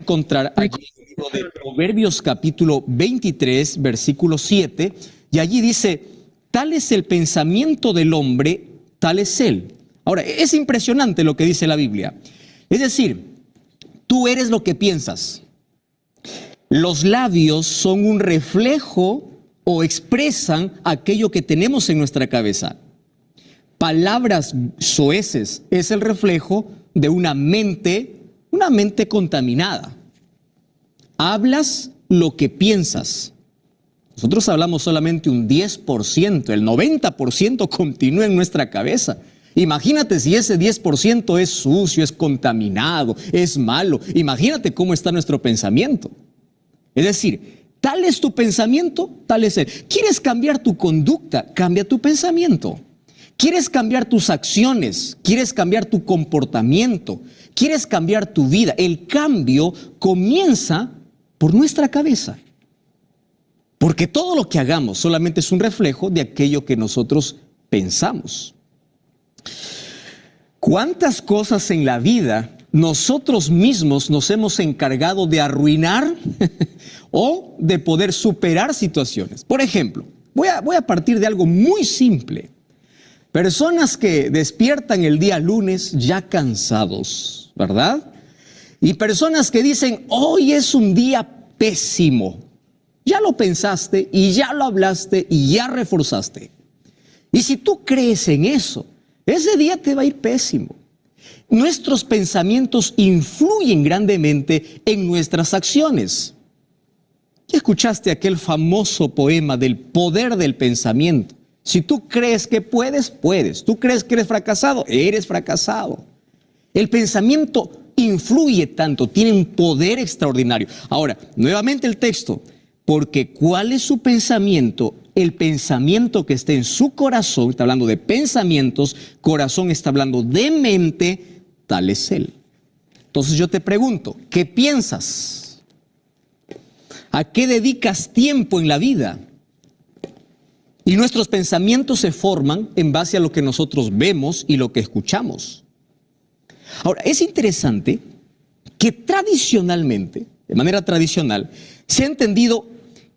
encontrar allí en el libro de Proverbios capítulo 23, versículo 7, y allí dice, tal es el pensamiento del hombre, tal es él. Ahora, es impresionante lo que dice la Biblia. Es decir, tú eres lo que piensas. Los labios son un reflejo o expresan aquello que tenemos en nuestra cabeza. Palabras soeces es el reflejo de una mente contaminada. Hablas lo que piensas. Nosotros hablamos solamente un 10%, el 90% continúa en nuestra cabeza. Imagínate si ese 10% es sucio, es contaminado, es malo. Imagínate cómo está nuestro pensamiento. Es decir, tal es tu pensamiento, tal es él. ¿Quieres cambiar tu conducta? Cambia tu pensamiento. ¿Quieres cambiar tus acciones? ¿Quieres cambiar tu comportamiento? ¿Quieres cambiar tu vida? El cambio comienza por nuestra cabeza. Porque todo lo que hagamos solamente es un reflejo de aquello que nosotros pensamos. ¿Cuántas cosas en la vida nosotros mismos nos hemos encargado de arruinar o de poder superar situaciones? Por ejemplo, voy a partir de algo muy simple. Personas que despiertan el día lunes ya cansados, ¿verdad? Y personas que dicen, hoy es un día pésimo. Ya lo pensaste y ya lo hablaste y ya reforzaste. Y si tú crees en eso, ese día te va a ir pésimo. Nuestros pensamientos influyen grandemente en nuestras acciones. ¿Ya escuchaste aquel famoso poema del poder del pensamiento? Si tú crees que puedes, puedes. Tú crees que eres fracasado, eres fracasado. El pensamiento influye tanto, tiene un poder extraordinario. Ahora, nuevamente el texto, porque ¿cuál es su pensamiento? El pensamiento que esté en su corazón, está hablando de pensamientos, corazón está hablando de mente, tal es él. Entonces yo te pregunto, ¿qué piensas? ¿A qué dedicas tiempo en la vida? Y nuestros pensamientos se forman en base a lo que nosotros vemos y lo que escuchamos. Ahora, es interesante que tradicionalmente, de manera tradicional, se ha entendido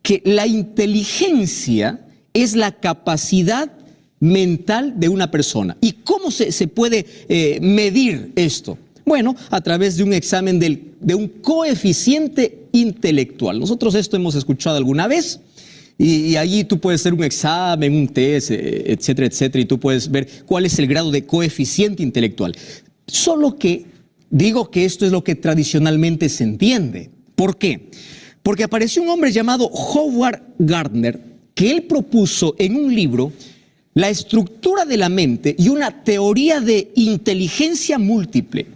que la inteligencia es la capacidad mental de una persona. ¿Y cómo se puede medir esto? Bueno, a través de un examen de un coeficiente intelectual. Nosotros esto hemos escuchado alguna vez. Y allí tú puedes hacer un examen, un test, etcétera, etcétera, y tú puedes ver cuál es el grado de coeficiente intelectual. Solo que digo que esto es lo que tradicionalmente se entiende. ¿Por qué? Porque apareció un hombre llamado Howard Gardner, que él propuso en un libro la estructura de la mente y una teoría de inteligencia múltiple.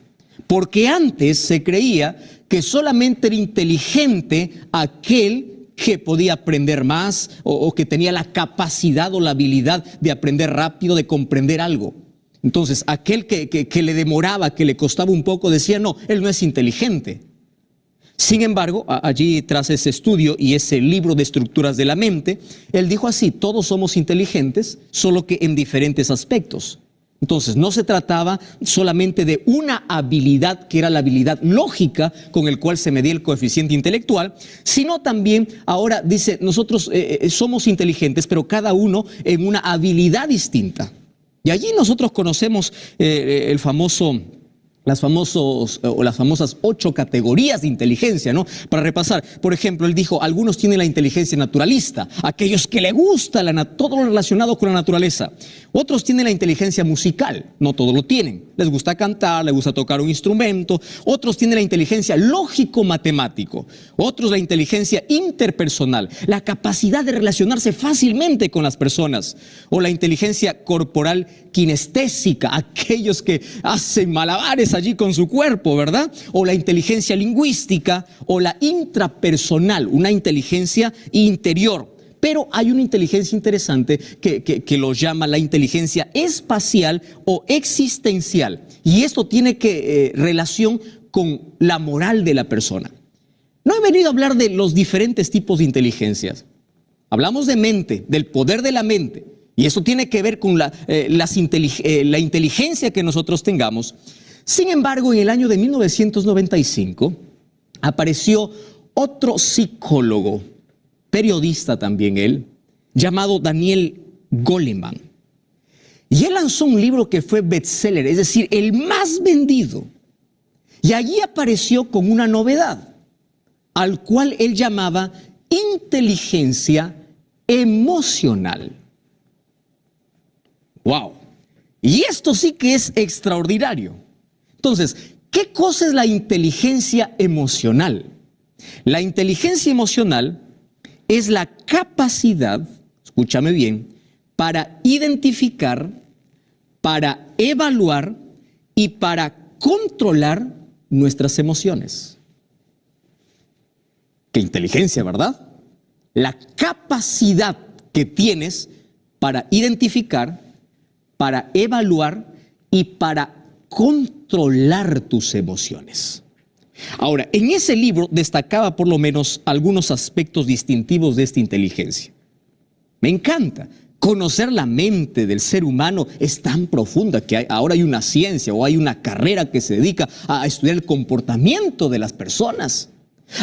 Porque antes se creía que solamente era inteligente aquel que podía aprender más o que tenía la capacidad o la habilidad de aprender rápido, de comprender algo. Entonces, aquel que le demoraba, que le costaba un poco, decía, no, él no es inteligente. Sin embargo, allí tras ese estudio y ese libro de estructuras de la mente, él dijo así, todos somos inteligentes, solo que en diferentes aspectos. Entonces, no se trataba solamente de una habilidad, que era la habilidad lógica con el cual se medía el coeficiente intelectual, sino también, ahora dice, nosotros somos inteligentes, pero cada uno en una habilidad distinta. Y allí nosotros conocemos las famosas 8 categorías de inteligencia, ¿no? Para repasar, por ejemplo, él dijo, algunos tienen la inteligencia naturalista, aquellos que le gusta todo lo relacionado con la naturaleza. Otros tienen la inteligencia musical, no todos lo tienen. Les gusta cantar, les gusta tocar un instrumento. Otros tienen la inteligencia lógico-matemático. Otros la inteligencia interpersonal, la capacidad de relacionarse fácilmente con las personas. O la inteligencia corporal kinestésica, aquellos que hacen malabares allí con su cuerpo, ¿verdad? O la inteligencia lingüística o la intrapersonal, una inteligencia interior. Pero hay una inteligencia interesante que lo llama la inteligencia espacial o existencial. Y esto tiene relación con la moral de la persona. No he venido a hablar de los diferentes tipos de inteligencias. Hablamos de mente, del poder de la mente. Y eso tiene que ver con la inteligencia que nosotros tengamos. Sin embargo, en el año de 1995, apareció otro psicólogo, periodista también él, llamado Daniel Goleman. Y él lanzó un libro que fue bestseller, es decir, el más vendido. Y allí apareció con una novedad, al cual él llamaba inteligencia emocional. ¡Wow! Y esto sí que es extraordinario. Entonces, ¿qué cosa es la inteligencia emocional? La inteligencia emocional es la capacidad, escúchame bien, para identificar, para evaluar y para controlar nuestras emociones. ¡Qué inteligencia!, ¿verdad? La capacidad que tienes para identificar, para evaluar y para controlar tus emociones. Ahora, en ese libro destacaba por lo menos algunos aspectos distintivos de esta inteligencia. Me encanta. Conocer la mente del ser humano es tan profunda que ahora hay una ciencia o hay una carrera que se dedica a estudiar el comportamiento de las personas.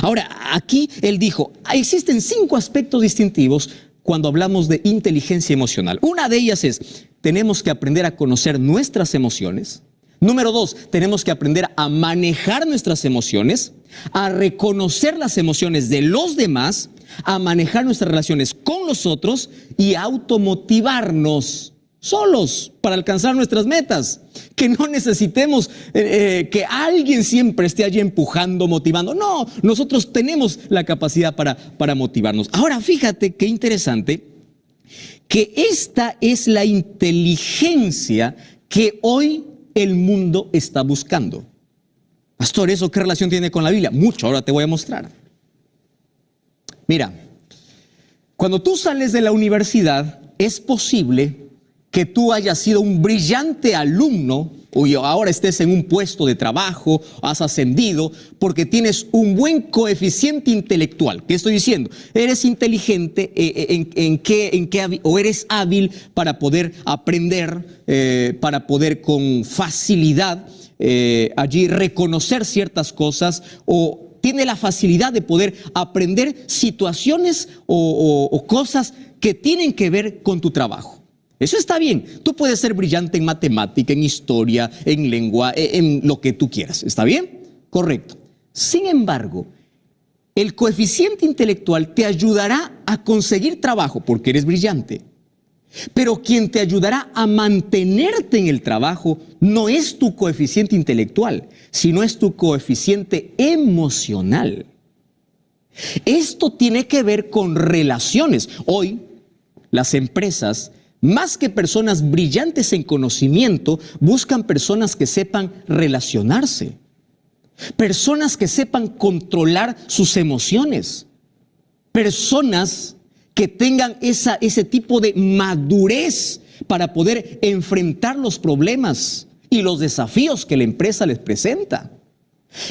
Ahora, aquí él dijo, existen 5 aspectos distintivos cuando hablamos de inteligencia emocional. Una de ellas es, tenemos que aprender a conocer nuestras emociones. Número 2, tenemos que aprender a manejar nuestras emociones, a reconocer las emociones de los demás, a manejar nuestras relaciones con los otros y a automotivarnos solos para alcanzar nuestras metas. Que no necesitemos que alguien siempre esté allí empujando, motivando. No, nosotros tenemos la capacidad para motivarnos. Ahora, fíjate qué interesante, que esta es la inteligencia que hoy el mundo está buscando. Pastor, ¿eso qué relación tiene con la Biblia? Mucho, ahora te voy a mostrar. Mira, cuando tú sales de la universidad, es posible que tú hayas sido un brillante alumno o ahora estés en un puesto de trabajo, has ascendido, porque tienes un buen coeficiente intelectual. ¿Qué estoy diciendo? Eres inteligente o eres hábil para poder aprender, para poder con facilidad allí reconocer ciertas cosas, o tiene la facilidad de poder aprender situaciones o cosas que tienen que ver con tu trabajo. Eso está bien. Tú puedes ser brillante en matemática, en historia, en lengua, en lo que tú quieras. ¿Está bien? Correcto. Sin embargo, el coeficiente intelectual te ayudará a conseguir trabajo porque eres brillante. Pero quien te ayudará a mantenerte en el trabajo no es tu coeficiente intelectual, sino es tu coeficiente emocional. Esto tiene que ver con relaciones. Hoy, las empresas, más que personas brillantes en conocimiento, buscan personas que sepan relacionarse, personas que sepan controlar sus emociones, personas que tengan ese tipo de madurez para poder enfrentar los problemas y los desafíos que la empresa les presenta.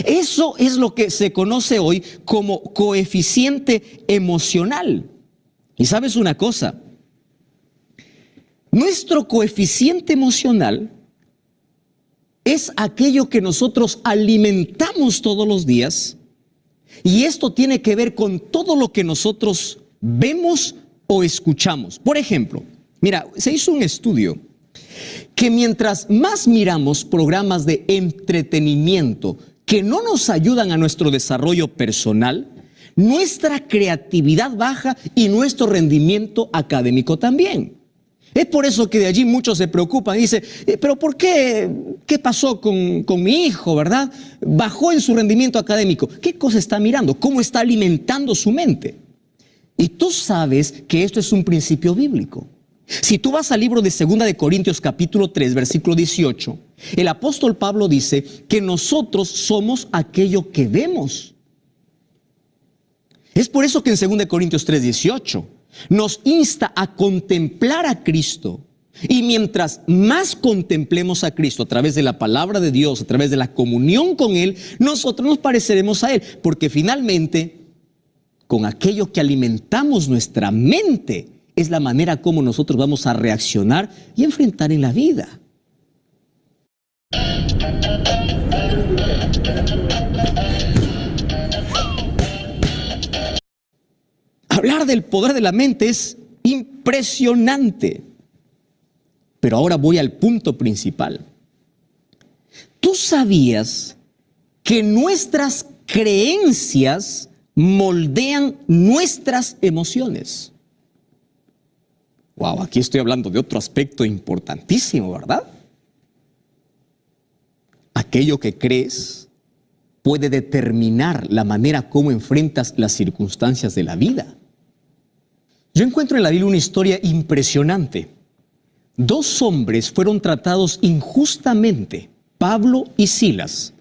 Eso es lo que se conoce hoy como coeficiente emocional. Y sabes una cosa, nuestro coeficiente emocional es aquello que nosotros alimentamos todos los días, y esto tiene que ver con todo lo que nosotros vemos o escuchamos. Por ejemplo, mira, se hizo un estudio que mientras más miramos programas de entretenimiento que no nos ayudan a nuestro desarrollo personal, nuestra creatividad baja y nuestro rendimiento académico también. Es por eso que de allí muchos se preocupan y dicen, pero ¿por qué? ¿Qué pasó con mi hijo, verdad? Bajó en su rendimiento académico. ¿Qué cosa está mirando? ¿Cómo está alimentando su mente? Y tú sabes que esto es un principio bíblico. Si tú vas al libro de 2 de Corintios capítulo 3, versículo 18, el apóstol Pablo dice que nosotros somos aquello que vemos. Es por eso que en 2 de Corintios 3, 18 nos insta a contemplar a Cristo. Y mientras más contemplemos a Cristo a través de la palabra de Dios, a través de la comunión con Él, nosotros nos pareceremos a Él. Porque finalmente, con aquello que alimentamos nuestra mente, es la manera como nosotros vamos a reaccionar y enfrentar en la vida. Hablar del poder de la mente es impresionante. Pero ahora voy al punto principal. ¿Tú sabías que nuestras creencias moldean nuestras emociones? Wow, aquí estoy hablando de otro aspecto importantísimo, ¿verdad? Aquello que crees puede determinar la manera como enfrentas las circunstancias de la vida. Yo encuentro en la Biblia una historia impresionante. Dos hombres fueron tratados injustamente, Pablo y Silas.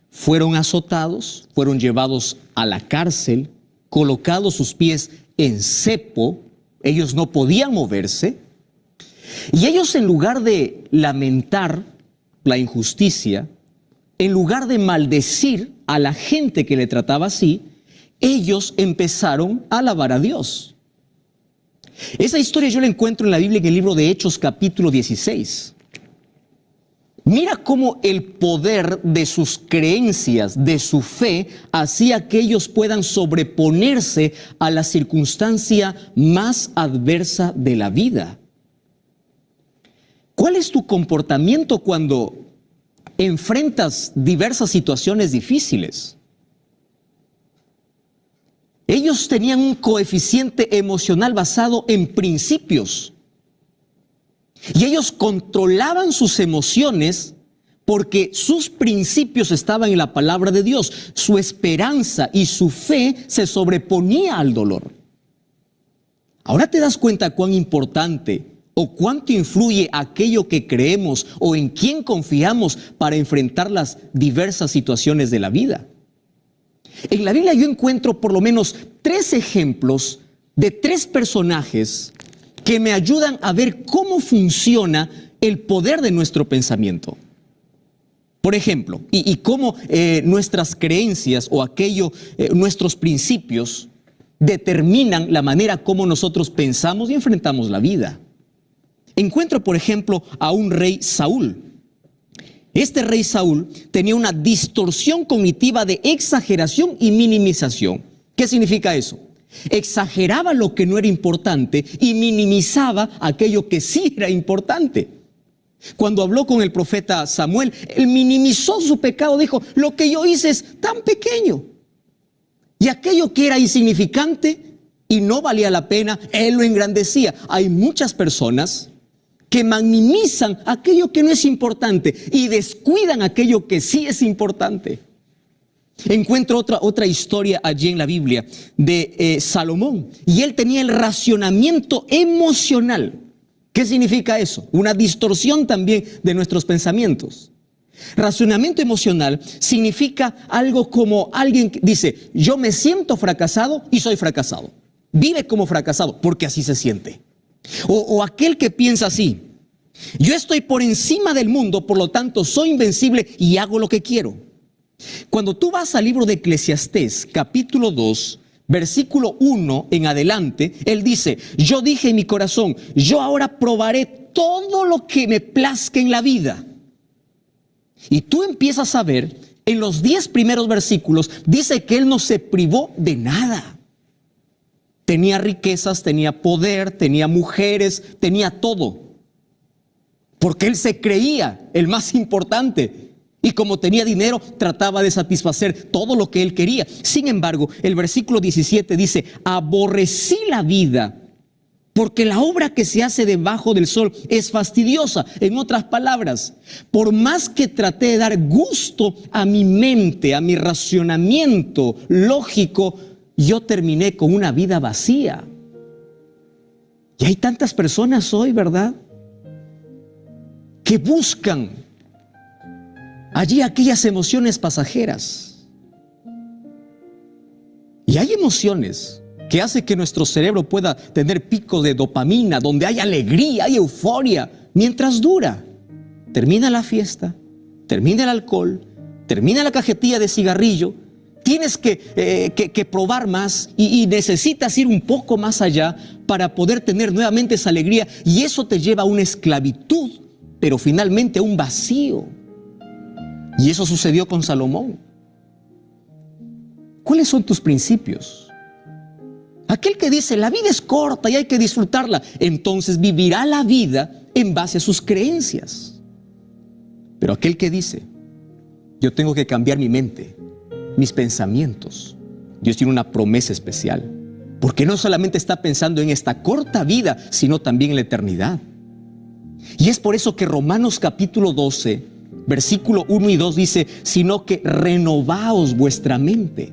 Fueron azotados, fueron llevados a la cárcel, colocados sus pies en cepo, ellos no podían moverse, y ellos, en lugar de lamentar la injusticia, en lugar de maldecir a la gente que le trataba así, ellos empezaron a alabar a Dios. Esa historia yo la encuentro en la Biblia, en el libro de Hechos, capítulo 16. Mira cómo el poder de sus creencias, de su fe, hacía que ellos puedan sobreponerse a la circunstancia más adversa de la vida. ¿Cuál es tu comportamiento cuando enfrentas diversas situaciones difíciles? Ellos tenían un coeficiente emocional basado en principios. Y ellos controlaban sus emociones porque sus principios estaban en la palabra de Dios. Su esperanza y su fe se sobreponía al dolor. Ahora te das cuenta cuán importante o cuánto influye aquello que creemos o en quién confiamos para enfrentar las diversas situaciones de la vida. En la Biblia yo encuentro por lo menos 3 ejemplos de 3 personajes que me ayudan a ver cómo funciona el poder de nuestro pensamiento. Por ejemplo, y cómo nuestras creencias o nuestros principios determinan la manera como nosotros pensamos y enfrentamos la vida. Encuentro, por ejemplo, a un rey Saúl. Este rey Saúl tenía una distorsión cognitiva de exageración y minimización. ¿Qué significa eso? Exageraba lo que no era importante y minimizaba aquello que sí era importante. Cuando habló con el profeta Samuel, él minimizó su pecado, dijo, lo que yo hice es tan pequeño. Y aquello que era insignificante y no valía la pena, él lo engrandecía. Hay muchas personas que minimizan aquello que no es importante y descuidan aquello que sí es importante. Encuentro otra historia allí en la Biblia de Salomón, y él tenía el racionamiento emocional. ¿Qué significa eso? Una distorsión también de nuestros pensamientos. Racionamiento emocional significa algo como alguien que dice, yo me siento fracasado y soy fracasado. Vive como fracasado porque así se siente. O aquel que piensa así, yo estoy por encima del mundo, por lo tanto soy invencible y hago lo que quiero. Cuando tú vas al libro de Eclesiastés, capítulo 2, versículo 1 en adelante, él dice, yo dije en mi corazón, yo ahora probaré todo lo que me plazca en la vida. Y tú empiezas a ver, en los 10 primeros versículos, dice que él no se privó de nada. Tenía riquezas, tenía poder, tenía mujeres, tenía todo. Porque él se creía el más importante. Y como tenía dinero, trataba de satisfacer todo lo que él quería. Sin embargo, el versículo 17 dice, aborrecí la vida, porque la obra que se hace debajo del sol es fastidiosa. En otras palabras, por más que traté de dar gusto a mi mente, a mi racionamiento lógico, yo terminé con una vida vacía. Y hay tantas personas hoy, ¿verdad?, que buscan allí aquellas emociones pasajeras. Y hay emociones que hacen que nuestro cerebro pueda tener picos de dopamina, donde hay alegría, hay euforia, mientras dura. Termina la fiesta, termina el alcohol, termina la cajetilla de cigarrillo, tienes que probar más y necesitas ir un poco más allá para poder tener nuevamente esa alegría, y eso te lleva a una esclavitud, pero finalmente a un vacío. Y eso sucedió con Salomón. ¿Cuáles son tus principios? Aquel que dice, la vida es corta y hay que disfrutarla, entonces vivirá la vida en base a sus creencias. Pero aquel que dice, yo tengo que cambiar mi mente, mis pensamientos, Dios tiene una promesa especial, porque no solamente está pensando en esta corta vida, sino también en la eternidad. Y es por eso que Romanos capítulo 12, versículo 1 y 2 dice, sino que renovaos vuestra mente.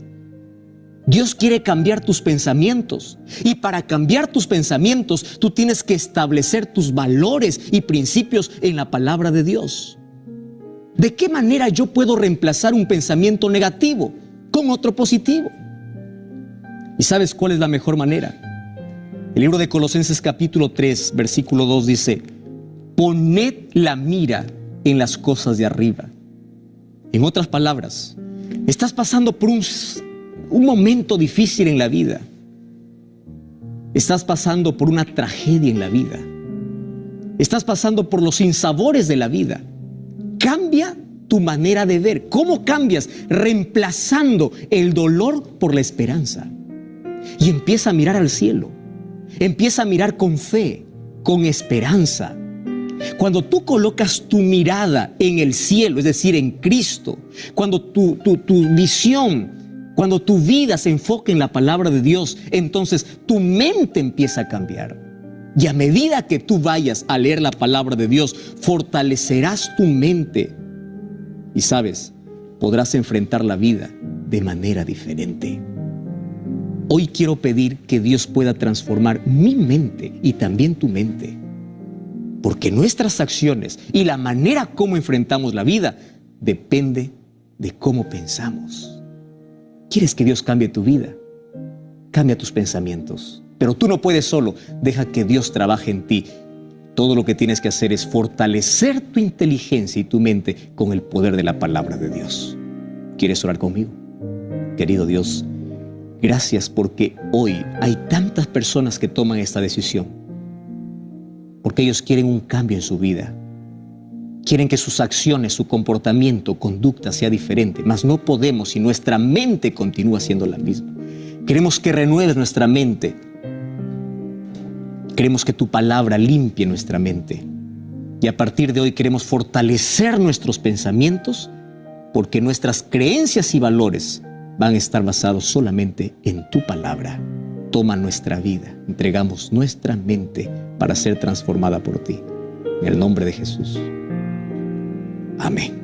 Dios quiere cambiar tus pensamientos, y para cambiar tus pensamientos tú tienes que establecer tus valores y principios en la palabra de Dios. ¿De qué manera yo puedo reemplazar un pensamiento negativo con otro positivo? ¿Y sabes cuál es la mejor manera? El libro de Colosenses capítulo 3, versículo 2 dice, poned la mira en las cosas de arriba. En otras palabras, estás pasando por un momento difícil en la vida. Estás pasando por una tragedia en la vida. Estás pasando por los sinsabores de la vida. Cambia tu manera de ver. ¿Cómo cambias? Reemplazando el dolor por la esperanza. Y empieza a mirar al cielo. Empieza a mirar con fe, con esperanza. Cuando tú colocas tu mirada en el cielo, es decir, en Cristo, cuando tu visión, cuando tu vida se enfoca en la palabra de Dios, entonces tu mente empieza a cambiar. Y a medida que tú vayas a leer la palabra de Dios, fortalecerás tu mente. Y sabes, podrás enfrentar la vida de manera diferente. Hoy quiero pedir que Dios pueda transformar mi mente y también tu mente. Porque nuestras acciones y la manera como enfrentamos la vida depende de cómo pensamos. ¿Quieres que Dios cambie tu vida? Cambia tus pensamientos. Pero tú no puedes solo. Deja que Dios trabaje en ti. Todo lo que tienes que hacer es fortalecer tu inteligencia y tu mente con el poder de la palabra de Dios. ¿Quieres orar conmigo? Querido Dios, gracias porque hoy hay tantas personas que toman esta decisión. Porque ellos quieren un cambio en su vida. Quieren que sus acciones, su comportamiento, conducta sea diferente. Mas no podemos si nuestra mente continúa siendo la misma. Queremos que renueves nuestra mente. Queremos que tu palabra limpie nuestra mente. Y a partir de hoy queremos fortalecer nuestros pensamientos porque nuestras creencias y valores van a estar basados solamente en tu palabra. Toma nuestra vida, entregamos nuestra mente para ser transformada por ti. En el nombre de Jesús. Amén.